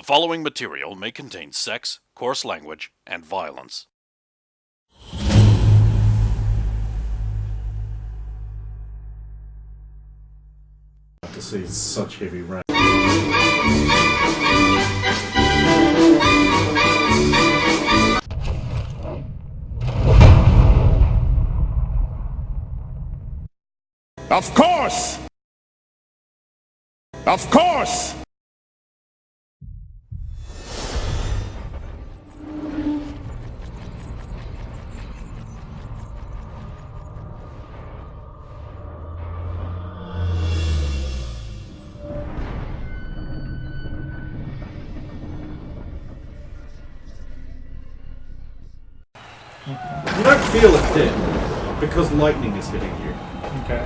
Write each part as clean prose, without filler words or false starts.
following material may contain sex, coarse language, and violence. To see such heavy rain. Of course! Of course! You don't feel it hit because lightning is hitting you. Okay.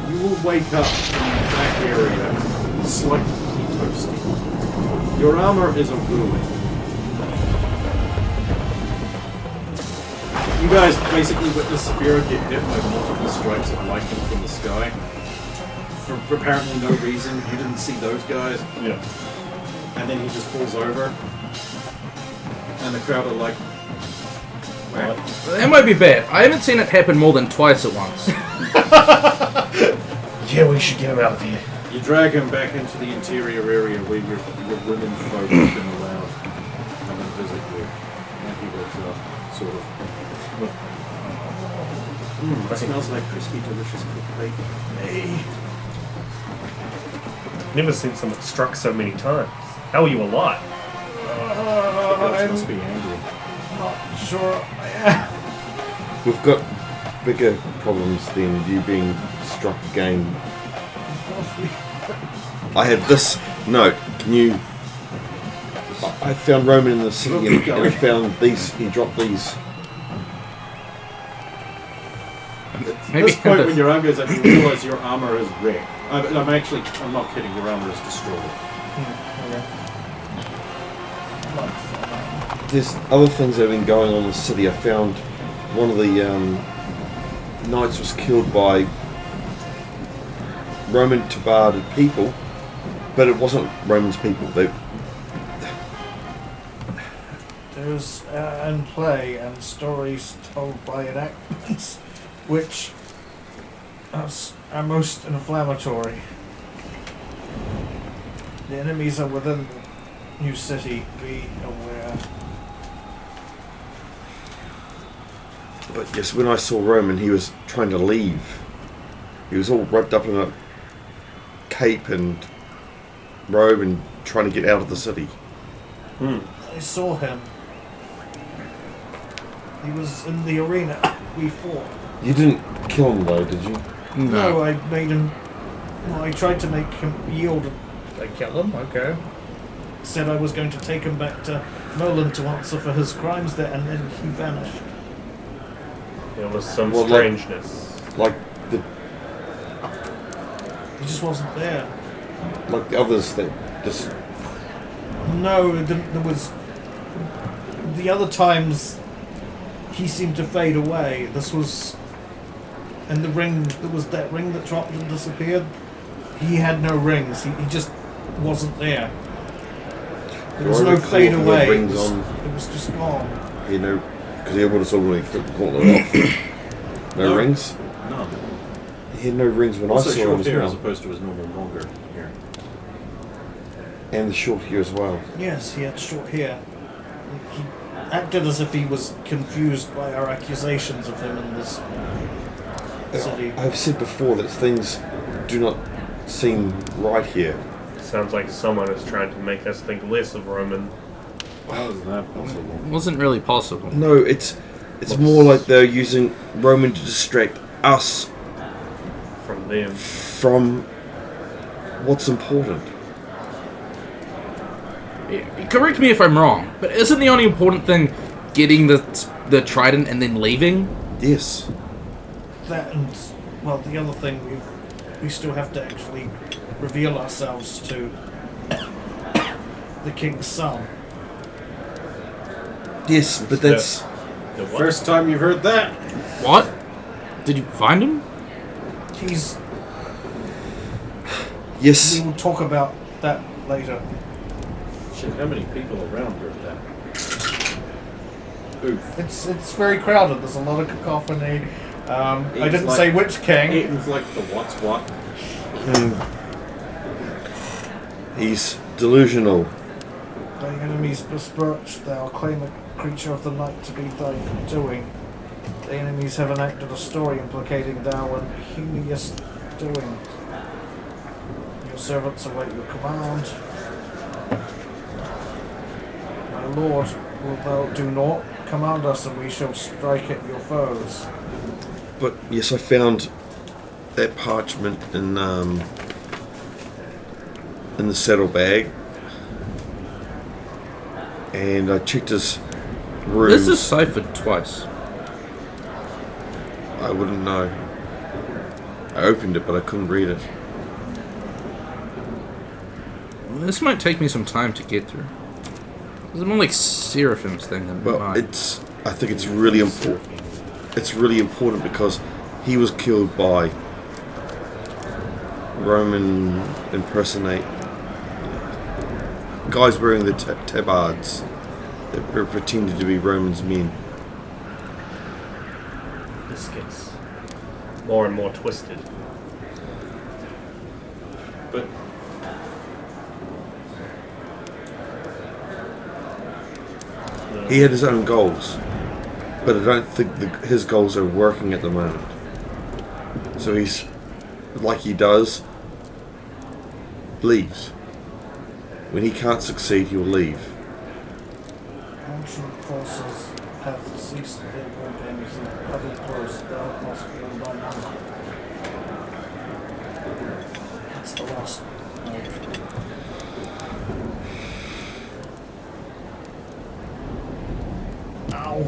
You will wake up in the back area slightly toasty. Your armor is a ruin. You guys basically witness Saphira get hit by multiple strikes of lightning from the sky. For apparently no reason. You didn't see those guys. Yeah. And then he just falls over. And the crowd are like, wow. That might be bad. I haven't seen it happen more than twice at once. Yeah, we should get him out of here. You drag him back into the interior area where your women folk have been allowed to come and visit you. And he wakes up, sort of. It smells like crispy, delicious cooked bacon. Hey. Never seen someone struck so many times. How are you alive? The must be angry. Not sure I am. We've got bigger problems than you being struck again. I have this note. Can you... I found Roman in the city and I found these. He dropped these. At this point, when your arm goes up, you realise your armour is wrecked. I'm not kidding, your armour is destroyed. There's other things that have been going on in the city. I found one of the knights was killed by Roman tabarded people, but it wasn't Roman's people. There's and play and stories told by enactments, which are most inflammatory. The enemies are within the new city. Be aware. But yes, when I saw Roman, he was trying to leave. He was all wrapped up in a cape and robe and trying to get out of the city. I saw him. He was in the arena. We fought. You didn't kill him though, did you? No, I made him. Well, I tried to make him yield. They killed him? Okay. Said I was going to take him back to Nolan to answer for his crimes there, and then he vanished. There was some Well, strangeness. Like the He just wasn't there. others that just. No, there was. The other times, he seemed to fade away. This was. And the ring, there was that ring that dropped and disappeared. He had no rings. He just wasn't there. There was no fade away. It was just gone. You know, because he would have suddenly caught it off. No rings? No. He had no rings when Also I saw short him as hair well. as opposed to his normal longer hair. And the short hair as well. Yes, he had short hair. He acted as if he was confused by our accusations of him in this city. I've said before that things do not seem right here. Sounds like someone is trying to make us think less of Roman. How is that possible? It wasn't really possible. No, it's more like they're using Roman to distract us From them. from what's important. Correct me if I'm wrong, but isn't the only important thing getting the trident and then leaving? Yes. That and, well, the other thing, we still have to actually reveal ourselves to the king's son. Yes, but that's... The what? First time you've heard that? What? Did you find him? He's... Yes. We will talk about that later. Shit, how many people around her then? Oof. It's very crowded. There's a lot of cacophony. I didn't like- say which king. Aiden's like the what's what. He's delusional. The enemies besmirch, thou claim a creature of the night to be thy doing. The enemies have enacted a story implicating thou in heinous doings. Your servants await your command. My lord, wilt thou do naught? Command us and we shall strike at your foes. But yes, I found that parchment in the saddlebag, and I checked his room. This is ciphered twice. I wouldn't know. I opened it, but I couldn't read it. This might take me some time to get through. It's more like Seraphim's thing than Well, mine. I think it's really important. It's really important because he was killed by Roman impersonate guys wearing the tabards that were pretended to be Romans' men. This gets more and more twisted. But He had his own goals, but I don't think his goals are working at the moment. So he's, like he does, leaves. When he can't succeed, he'll leave. Ancient forces have ceased their war games and huddled close. Thou must warn thine uncle. That's the last note. Ow.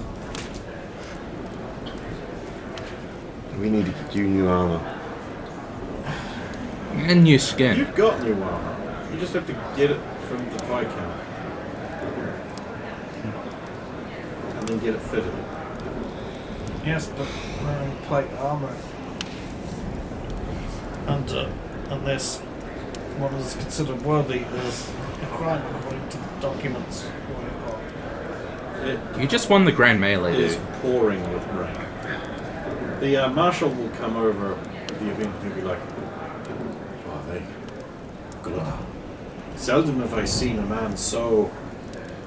We need to get you new armor. And new skin. you've got new armor. You just have to get it from the Viscount. And then get it fitted. Yes, but wearing plate armor. And unless one is considered worthy is a crime according to the documents going on. It You just won the Grand Melee, is dude. pouring with rain. The Marshal will come over at the event and he'll be like, "Are they good? Seldom have I seen a man so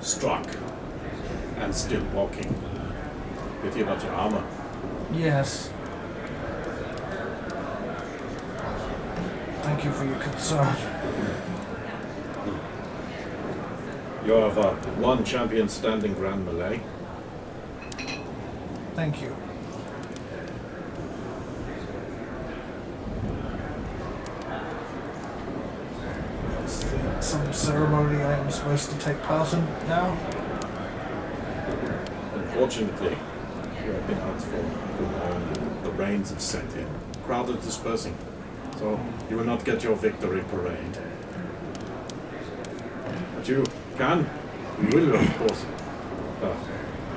struck and still walking. Pity about your armor." Yes. Thank you for your concern. You have one champion standing Grand Melee. Thank you. Is there some ceremony I am supposed to take part in now? Unfortunately, you have been out for too long. The rains have set in. Crowd is dispersing. So you will not get your victory parade. But you can, you will of course,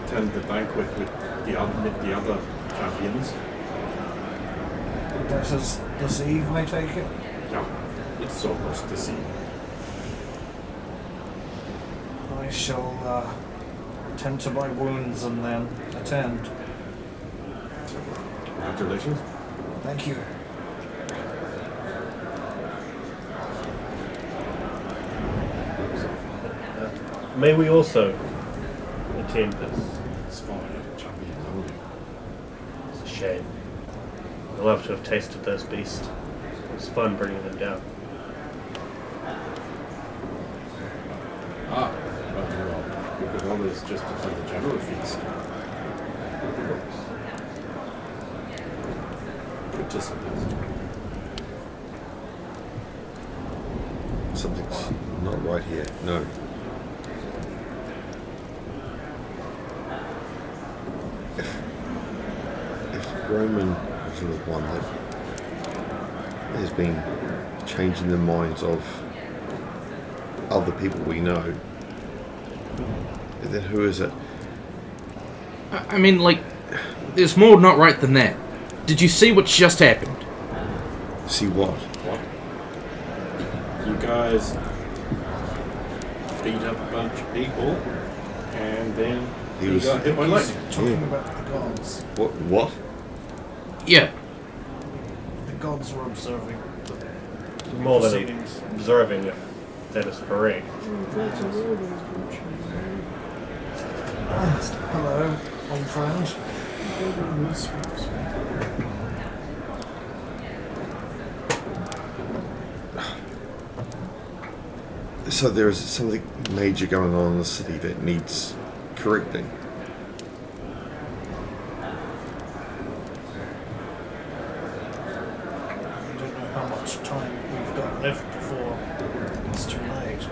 attend the banquet with the other champions. That is this eve, I take it? Yeah, it's almost this evening. I shall tend to my wounds and then attend. So, congratulations. Thank you. May we also attend this? It's fine, champions only. It's a shame. I'd love to have tasted those beasts. It was fun bringing them down. Ah, well, you could always just attend the general feast. Participants. Something's not right here. No. If Roman was the one that has been changing the minds of other people we know, then who is it? I mean, like, there's more not right than that. Did you see what just happened? See what? What? You guys beat up a bunch of people, and then He he was- got hit by lightning. Talking about the gods. What? Yeah. The gods were observing the More than proceedings. observing, if that is correct. Hello, old friend. So there is something major going on in the city that needs correcting. I don't know how much time we've got left before it's too late.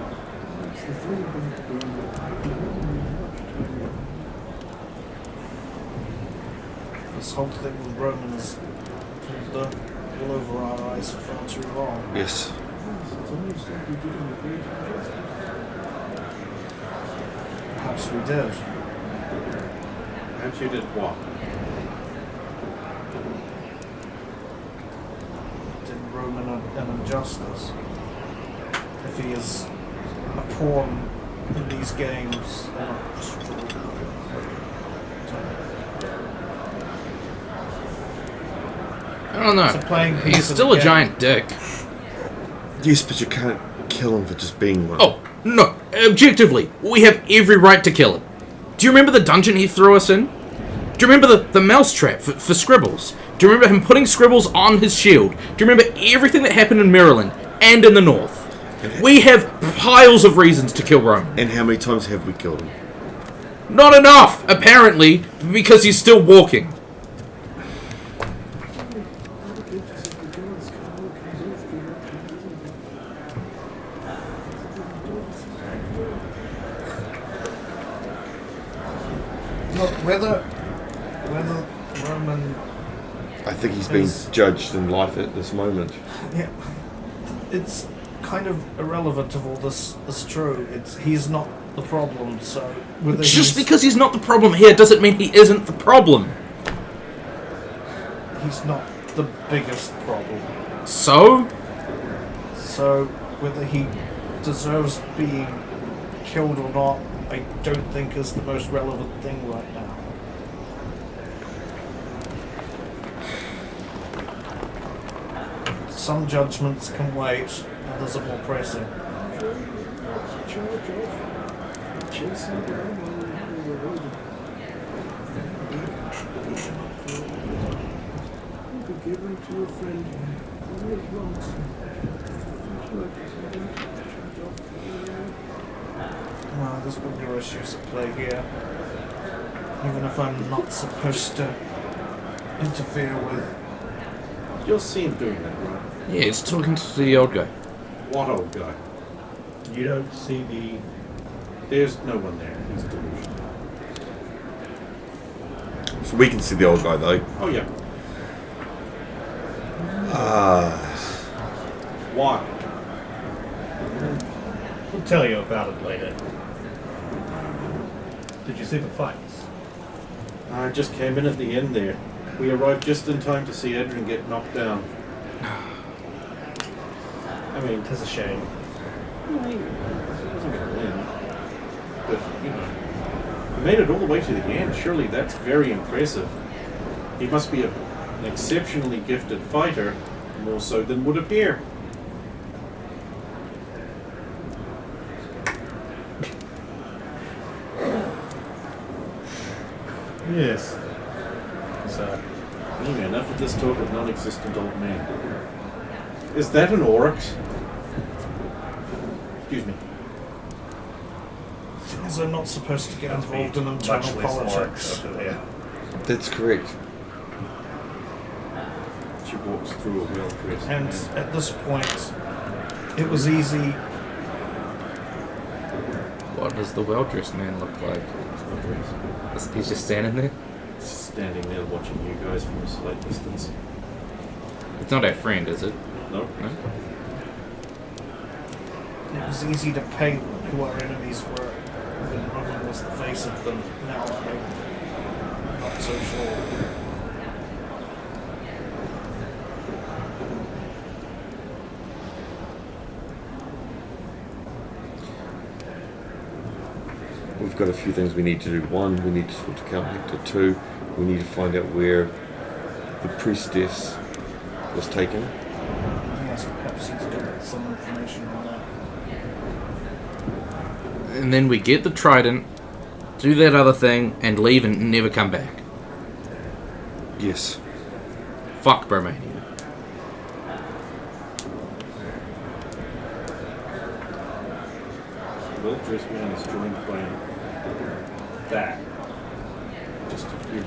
This whole thing with Roman has pulled the wool over our eyes for far too long. Yes. Perhaps we did. And you did what? Did Roman an injustice. If he is a pawn in these games, I don't know. So playing He's piece of still the a game. giant dick. Yes, but you can't kill him for just being one. Oh, no. Objectively, we have every right to kill him. Do you remember the dungeon he threw us in? Do you remember the mousetrap for Scribbles? Do you remember him putting Scribbles on his shield? Do you remember everything that happened in Maryland and in the North? We have piles of reasons to kill Roman. And how many times have we killed him? Not enough, apparently, because he's still walking. Look, whether Roman, I think he's being judged in life at this moment. yeah, it's kind of irrelevant if all this is true. He's not the problem. So whether Just he's, because he's not the problem here doesn't mean he isn't the problem. he's not the biggest problem. So? So whether he deserves being killed or not, I don't think is the most relevant thing right now. Some judgments can wait, others are more pressing. Given to a friend who was once. Well, there's bigger issues at play here. Even if I'm not supposed to interfere with. You'll see him doing that, right? Yeah, he's talking to the old guy. What old guy? You don't see the. There's no one there. He's delusional. So we can see the old guy though. Oh yeah. Why? We'll tell you about it later. Did you see the fights? I just came in at the end there. We arrived just in time to see Edrin get knocked down. I mean, It's a shame. he wasn't going to win. But, you know, he made it all the way to the end. Surely that's very impressive. He must be an exceptionally gifted fighter, more so than would appear. Yes. So, Anyway, enough of this talk of non-existent old men. Is that an oryx? Excuse me. Things are not supposed to get that's involved in much internal less politics. work, yeah. That's correct. She walks through a well-dressed And man. at this point, it was easy. What does the well-dressed man look like? He's just standing there? Standing there watching you guys from a slight distance. It's not our friend, is it? No? No? It was easy to paint who our enemies were when Roman was the face of them. Now I'm not so sure. we've got a few things we need to do. One, we need to talk to Count Hector. Two, we need to find out where the priestess was taken. Yes, perhaps he's got some information on that. And then we get the trident, do that other thing, and leave and never come back. Yes. Fuck Bromania. The well-dressed man is joined by that. Just a few.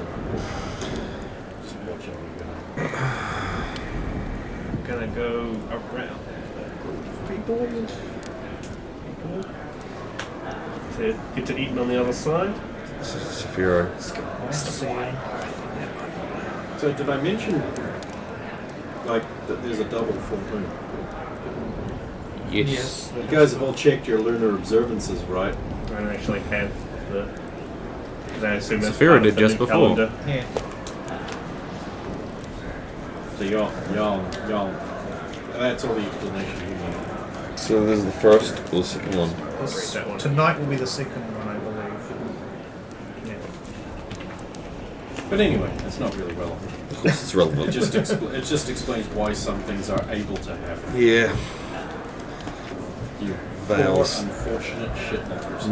Just watch how we go. Gonna go around that group of people. To get to Eaton on the other side. Saphiro. Nice to see you. So did I mention, like, that there's a double full moon? Yes. You guys have all checked your lunar observances, right? I don't actually have the. Because I assume that's Saphira part of did the just new before. calendar. Yeah. So y'all. That's all the explanation you need. So this is the first or the second one? This, That one. tonight will be the second one, I believe. Yeah. But anyway, that's not really relevant. Of course it's It relevant. just it just explains why some things are able to happen. Yeah. You Veils. poor, unfortunate shitmakers.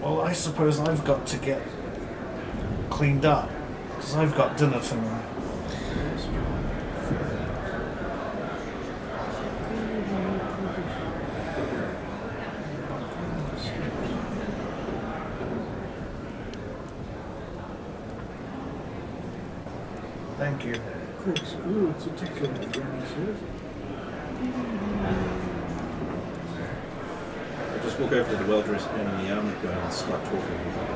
Well, I suppose I've got to get cleaned up, because I've got dinner tonight. Thank you. Thanks. Oh, it's a ticket, Granny says. I just walk over to the well-dressed man in the armoured guy and start talking to him.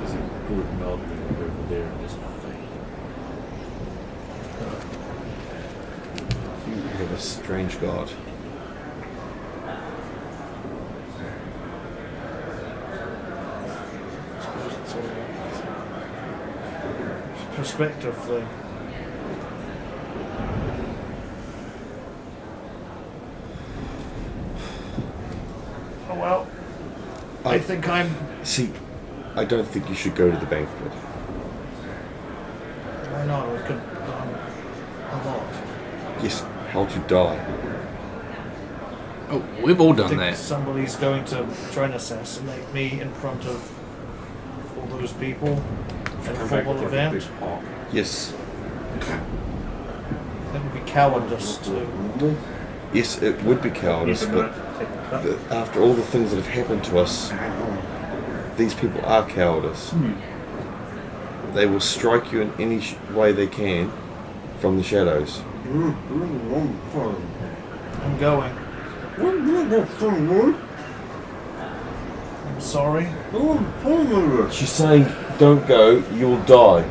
There's a good nod over there and just nothing. You have a strange god. I suppose it's all a perspective thing. Oh well. I think I'm. See, I don't think you should go to the banquet. I know it could a lot. Yes, how to die. Oh, we've all I done think that. somebody's going to try and assassinate me in front of all those people at a Come back formal with like a big event. hawk. Yes. That would be cowardice too. Yes, it would be cowardice, Even but though- take the cut. after all the things that have happened to us, these people are cowardice. They will strike you in any way they can from the shadows. I'm going. I'm sorry. She's saying, don't go, you'll die.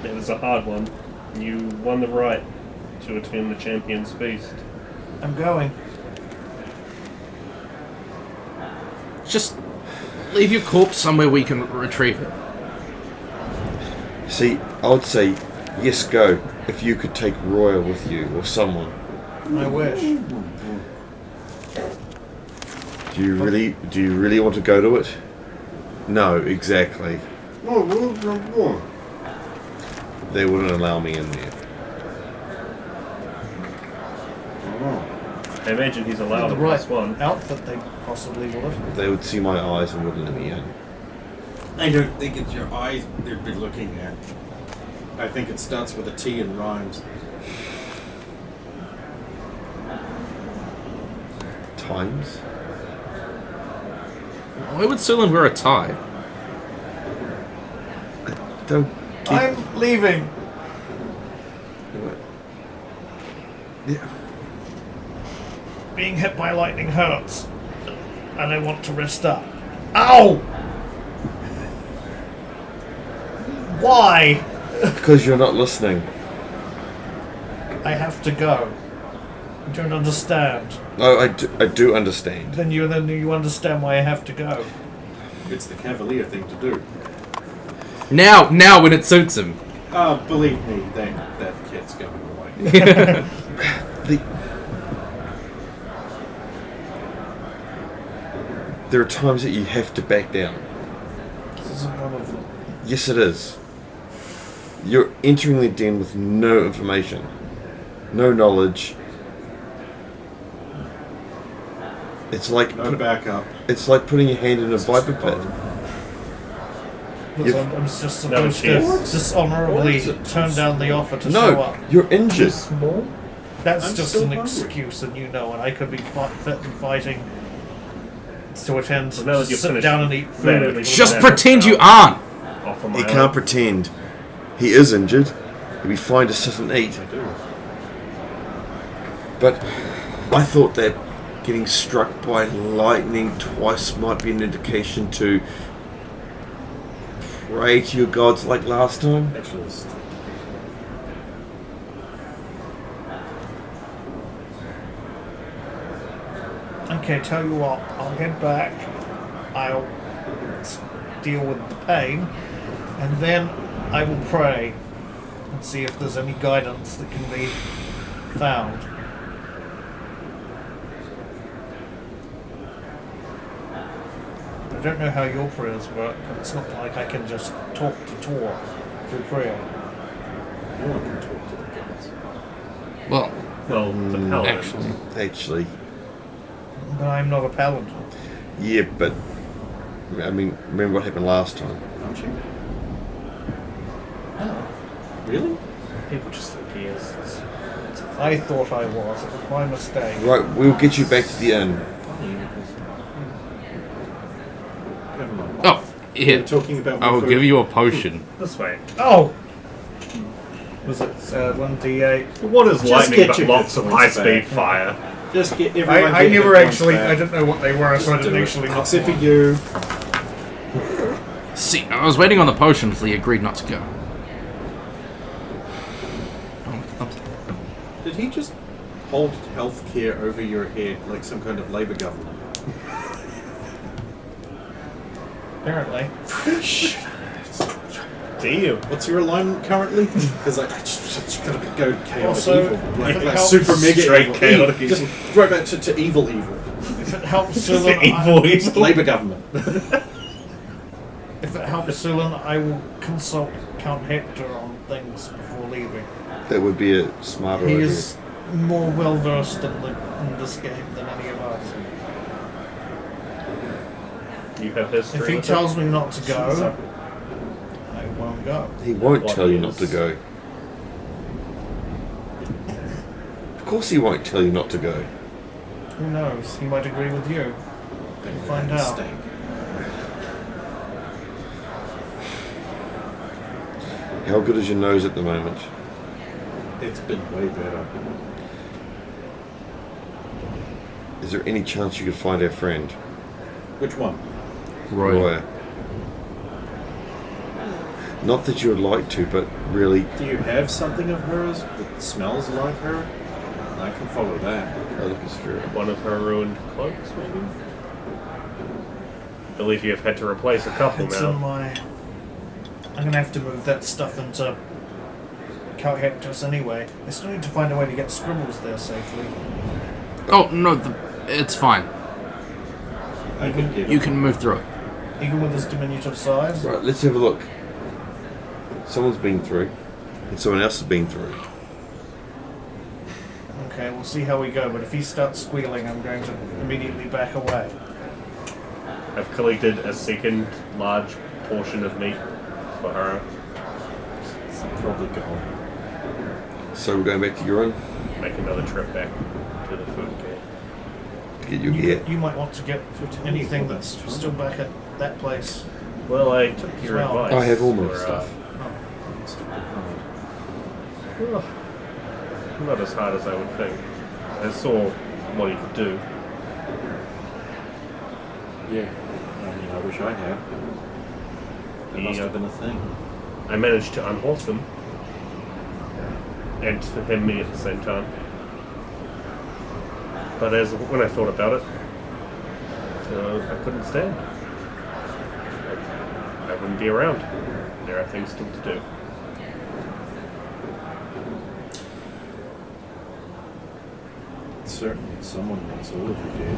It was a hard one. You won the right to attend the Champions Feast. I'm going. Just leave your corpse somewhere we can retrieve it. See, I would say, yes, go, if you could take Roya with you, or someone. I wish. Do you really want to go to it? No, exactly. They wouldn't allow me in there. I imagine he's allowed The a right plus one. outfit they possibly would have. They would see my eyes and wouldn't let me in. I don't think it's your eyes they'd be looking at. I think it starts with a T and rhymes. Times? Why would Sulan wear a tie? Don't get... I'm leaving. Yeah. Being hit by lightning hurts. And I want to rest up. Ow! Why? Because you're not listening. I have to go. You don't understand. No, I do understand. Then you understand why I have to go. It's the cavalier thing to do. Now when it suits him. Believe me, that kid's going away. There are times that you have to back down. This isn't one of them. Yes, it is. You're entering the den with no information, no knowledge. It's like No backup. it's like putting your hand in a viper pit. Because I'm just supposed to cheers. dishonorably What is it? turn down the offer to show No, up. you're injured. Small? That's I'm just still an hungry. excuse, and you know, and I could be fit and fighting to attend, Well, now that you're sit finished down and eat that, food. at least Just Yeah. pretend you aren't. Offer my He own. can't pretend. He is injured. He'll be fine to sit and eat. I do. But I thought that getting struck by lightning twice might be an indication to pray to your gods like last time. Actually, it's Okay, tell you what, I'll head back. I'll deal with the pain, and then I will pray and see if there's any guidance that can be found. I don't know how your prayers work, but it's not like I can just talk to Tor through prayer. no one can talk to the gods. Well, Well, the paladin. actually. Actually, But I'm not a paladin. yeah, but I mean, remember what happened last time? Aren't you? Oh. Really? People just think he is. I thought I was. It was my mistake. Right, we'll get you back to the inn. Never mind. Oh, We're here. talking about I will food. give you a potion. This way. Oh! Was it 1d8? What is Just lightning get but your lots hit of points high-speed back. fire? Just get everyone. I get never hit points actually, back. I didn't know what they were, so I Just didn't do it. actually look Except for for you. See, I was waiting on the potion until he agreed not to go. Did he just hold healthcare over your head like some kind of Labour government? Apparently. Damn. What's your alignment currently? Because I just gotta go chaotic Also, evil, like if it like helps- super mega Straight evil. chaotic Just right back to evil. If it helps Just the Sulan, evil. Labour government. if it helps Sulan, I will consult Count Hector on things before leaving. That would be a smarter He idea. is more well versed in this game than any of us. You have history. If he with tells it? me not to go, I won't go. He won't What tell you is- not to go. Of course he won't tell you not to go. Who knows? He might agree with you. We'll find out. Mistake. How good is your nose at the moment? It's been way better. Is there any chance you could find our friend? Which one? Roya? Not that you would like to, but really, Do you have something of hers that smells like her? I can follow that. I look as fair. One of her ruined cloaks, maybe? I believe you have had to replace a couple It's now. in my. I'm gonna have to move that stuff into Count Hector's anyway. I still need to find a way to get scribbles there safely. Oh no, it's fine. I can get You can move through it. Even with his diminutive size. Right, let's have a look. Someone's been through, and someone else has been through. Okay, we'll see how we go, but if he starts squealing, I'm going to immediately back away. I've collected a second large portion of meat for her. It's probably gone. So we're going back to your inn Make another trip back to the food cave. to get your gear. You might want to get anything that's still back at that place. Well, I took your Well, advice. I have all my for, stuff. Must have been hard. well, not as hard as I would think. I saw what he could do. Yeah. I mean, I wish I had. There must have been a thing. I managed to unhorse him and to him me at the same time. But when I thought about it, I couldn't stand. I wouldn't be around. There are things still to do. Certainly, someone wants all of you dead.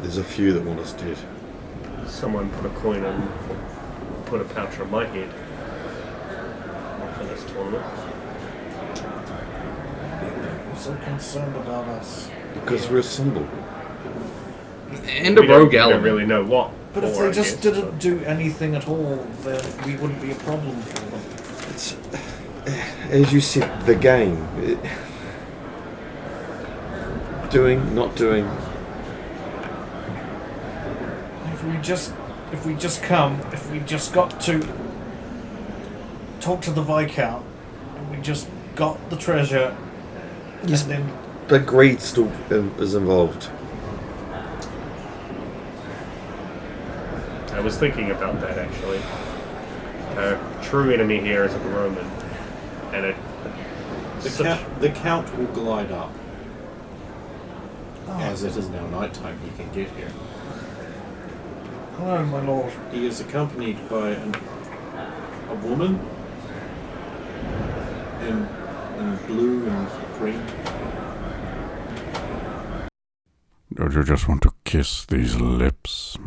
There's a few that want us dead. Someone put a coin and put a pouch on my head for this tournament. I'm so concerned about us. Because we're a symbol. And a rogue We don't element. really know what. But if for, they I just guess, didn't do anything at all, then we wouldn't be a problem for them. It's, as you said, the game. Doing, not doing. If we just got to talk to the Viscount, and we just got the treasure, Yes, and then but greed still is involved. I was thinking about that actually. A true enemy here is a Roman, and The Count will glide up. As it is now nighttime, he can get here. hello, my lord. He is accompanied by a woman in blue and green. Don't you just want to kiss these lips?